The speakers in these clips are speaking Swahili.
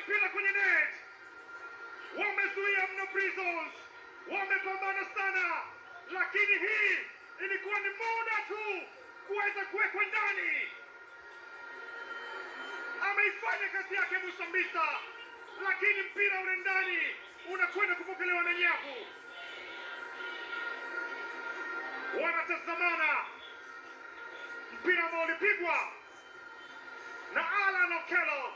mpira kwenye net. Wamezuia mno Prisons, wamepambana sana, lakini hii ilikuwa ni muda tu kuweza kuwekwa ndani. Ameifanya kazi yake Musa Mbisa, lakini mpira ule ndani unakwenda kupokelewa na nyavu. Wanatazamana, mpira ambao ulipigwa na Alan Okello,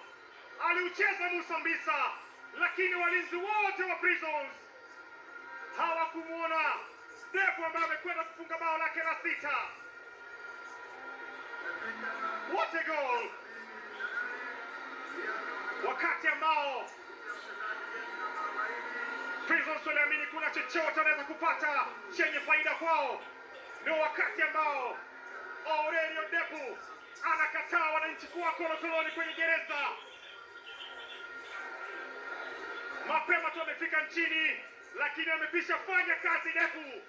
aliucheza Musa Mbisa, lakini walinzi wote wa Prisons hawakumuona Depu ambaye amekwenda kufunga bao lake la 6. What a goal! Wakati ambao Prisons waliamini kuna chochote wanaweza kupata chenye faida kwao, ndio wakati ambao Aurelio Depu anakataa wananchi kuwa kolokoloni kwenye gereza. Mapema tu amefika nchini, lakini amepisha fanya kazi. Depu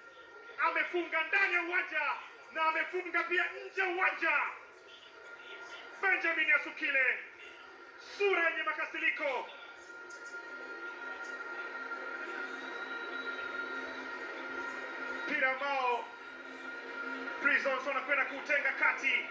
amefunga ndani ya uwanja na amefunga pia nje ya uwanja. Benjamin Asukile, sura yenye makasiliko. Mpira ambao Prisons wanakwenda kuutenga kati.